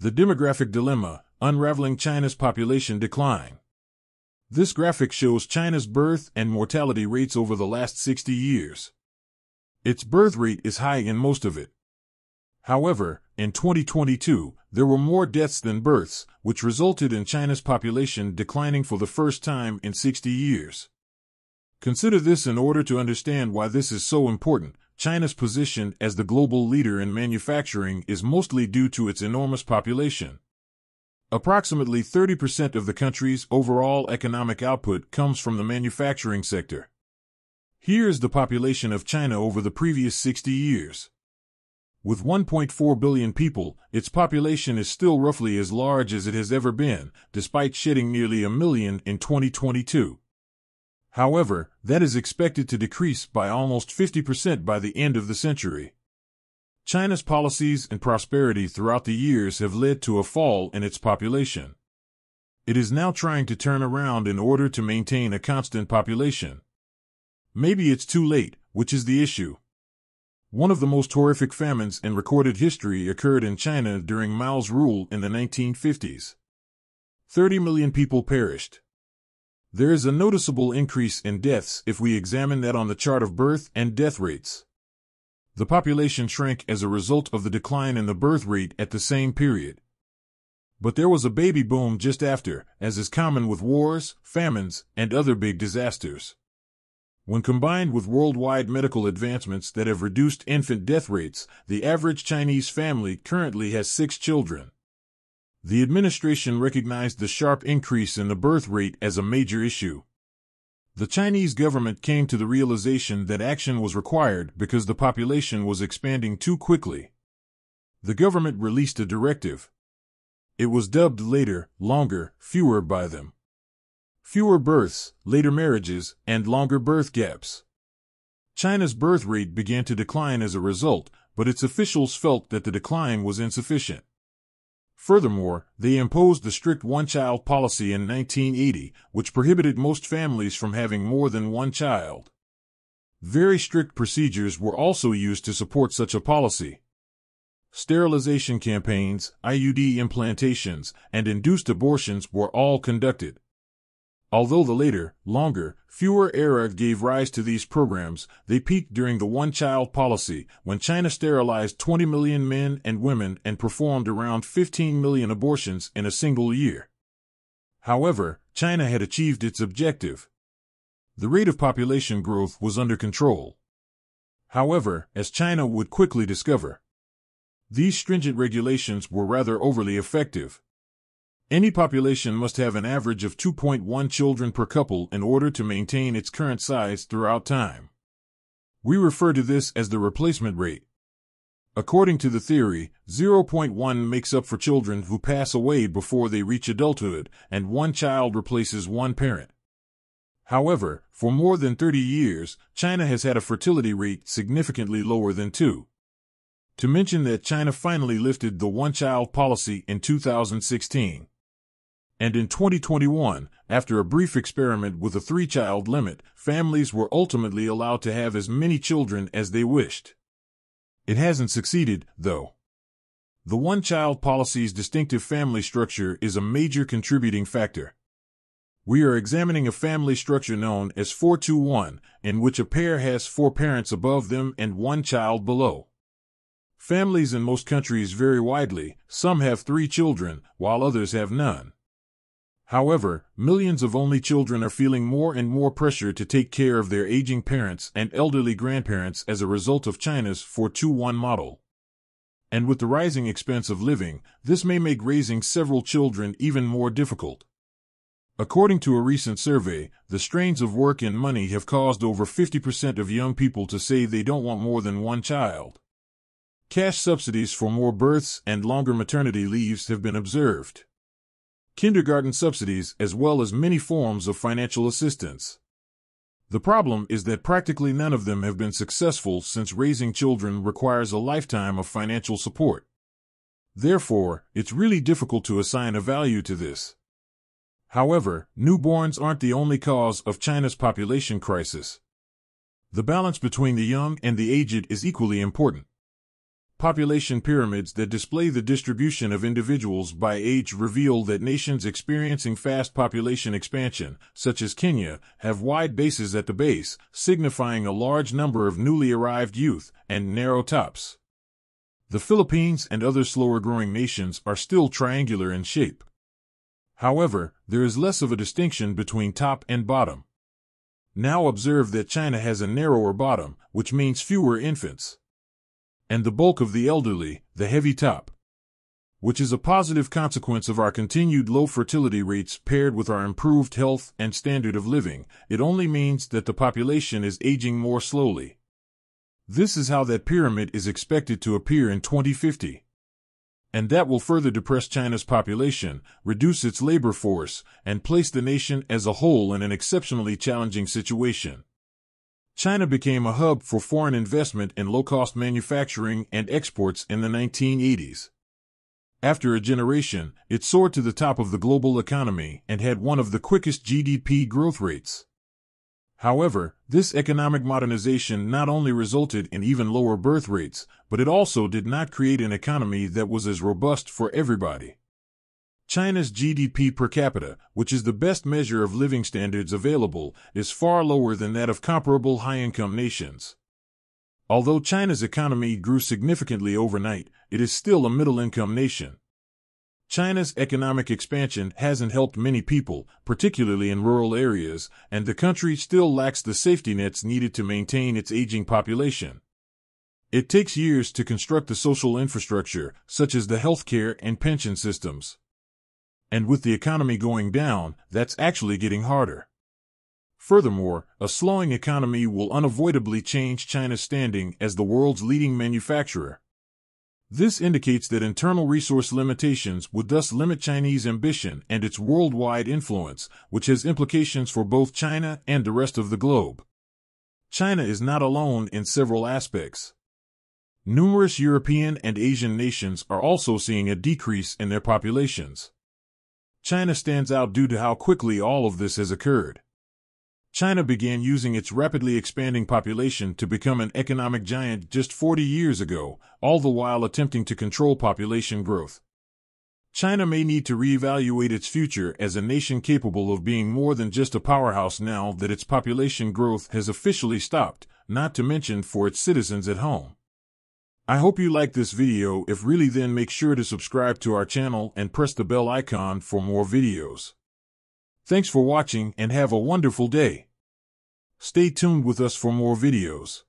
The demographic dilemma, unraveling China's population decline. This graphic shows China's birth and mortality rates over the last 60 years. Its birth rate is high in most of it. However, in 2022, there were more deaths than births, which resulted in China's population declining for the first time in 60 years. Consider this in order to understand why this is so important. China's position as the global leader in manufacturing is mostly due to its enormous population. Approximately 30% of the country's overall economic output comes from the manufacturing sector. Here is the population of China over the previous 60 years. With 1.4 billion people, its population is still roughly as large as it has ever been, despite shedding nearly 1 million in 2022. However, that is expected to decrease by almost 50% by the end of the century. China's policies and prosperity throughout the years have led to a fall in its population. It is now trying to turn around in order to maintain a constant population. Maybe it's too late, which is the issue. One of the most horrific famines in recorded history occurred in China during Mao's rule in the 1950s. 30 million people perished. There is a noticeable increase in deaths if we examine that on the chart of birth and death rates. The population shrank as a result of the decline in the birth rate at the same period. But there was a baby boom just after, as is common with wars, famines, and other big disasters. When combined with worldwide medical advancements that have reduced infant death rates, the average Chinese family currently has 6 children. The administration recognized the sharp increase in the birth rate as a major issue. The Chinese government came to the realization that action was required because the population was expanding too quickly. The government released a directive. It was dubbed later, longer, fewer by them. Fewer births, later marriages, and longer birth gaps. China's birth rate began to decline as a result, but its officials felt that the decline was insufficient. Furthermore, they imposed the strict one-child policy in 1980, which prohibited most families from having more than one child. Very strict procedures were also used to support such a policy. Sterilization campaigns, IUD implantations, and induced abortions were all conducted. Although the later, longer, fewer era gave rise to these programs, they peaked during the one-child policy, when China sterilized 20 million men and women and performed around 15 million abortions in a single year. However, China had achieved its objective. The rate of population growth was under control. However, as China would quickly discover, these stringent regulations were rather overly effective. Any population must have an average of 2.1 children per couple in order to maintain its current size throughout time. We refer to this as the replacement rate. According to the theory, 0.1 makes up for children who pass away before they reach adulthood, and one child replaces one parent. However, for more than 30 years, China has had a fertility rate significantly lower than 2. To mention that China finally lifted the one-child policy in 2016. And in 2021, after a brief experiment with a 3-child limit, families were ultimately allowed to have as many children as they wished. It hasn't succeeded, though. The one-child policy's distinctive family structure is a major contributing factor. We are examining a family structure known as 4-2-1, in which a pair has 4 parents above them and 1 child below. Families in most countries vary widely. Some have 3 children, while others have none. However, millions of only children are feeling more and more pressure to take care of their aging parents and elderly grandparents as a result of China's 4-2-1 model. And with the rising expense of living, this may make raising several children even more difficult. According to a recent survey, the strains of work and money have caused over 50% of young people to say they don't want more than one child. Cash subsidies for more births and longer maternity leaves have been observed. Kindergarten subsidies, as well as many forms of financial assistance. The problem is that practically none of them have been successful, since raising children requires a lifetime of financial support. Therefore, it's really difficult to assign a value to this. However, newborns aren't the only cause of China's population crisis. The balance between the young and the aged is equally important. population pyramids that display the distribution of individuals by age reveal that nations experiencing fast population expansion, such as Kenya, have wide bases at the base, signifying a large number of newly arrived youth, and narrow tops. The Philippines and other slower-growing nations are still triangular in shape. However, there is less of a distinction between top and bottom. Now observe that China has a narrower bottom, which means fewer infants, and the bulk of the elderly, the heavy top, which is a positive consequence of our continued low fertility rates paired with our improved health and standard of living. It only means that the population is aging more slowly. This is how that pyramid is expected to appear in 2050. And that will further depress China's population, reduce its labor force, and place the nation as a whole in an exceptionally challenging situation. China became a hub for foreign investment in low-cost manufacturing and exports in the 1980s. After a generation, it soared to the top of the global economy and had one of the quickest GDP growth rates. However, this economic modernization not only resulted in even lower birth rates, but it also did not create an economy that was as robust for everybody. China's GDP per capita, which is the best measure of living standards available, is far lower than that of comparable high-income nations. Although China's economy grew significantly overnight, it is still a middle-income nation. China's economic expansion hasn't helped many people, particularly in rural areas, and the country still lacks the safety nets needed to maintain its aging population. It takes years to construct the social infrastructure, such as the healthcare and pension systems. And with the economy going down, that's actually getting harder. Furthermore, a slowing economy will unavoidably change China's standing as the world's leading manufacturer. This indicates that internal resource limitations would thus limit Chinese ambition and its worldwide influence, which has implications for both China and the rest of the globe. China is not alone in several aspects. Numerous European and Asian nations are also seeing a decrease in their populations. China stands out due to how quickly all of this has occurred. China began using its rapidly expanding population to become an economic giant just 40 years ago, all the while attempting to control population growth. China may need to reevaluate its future as a nation capable of being more than just a powerhouse now that its population growth has officially stopped, not to mention for its citizens at home. I hope you liked this video. If really, then make sure to subscribe to our channel and press the bell icon for more videos. Thanks for watching and have a wonderful day. Stay tuned with us for more videos.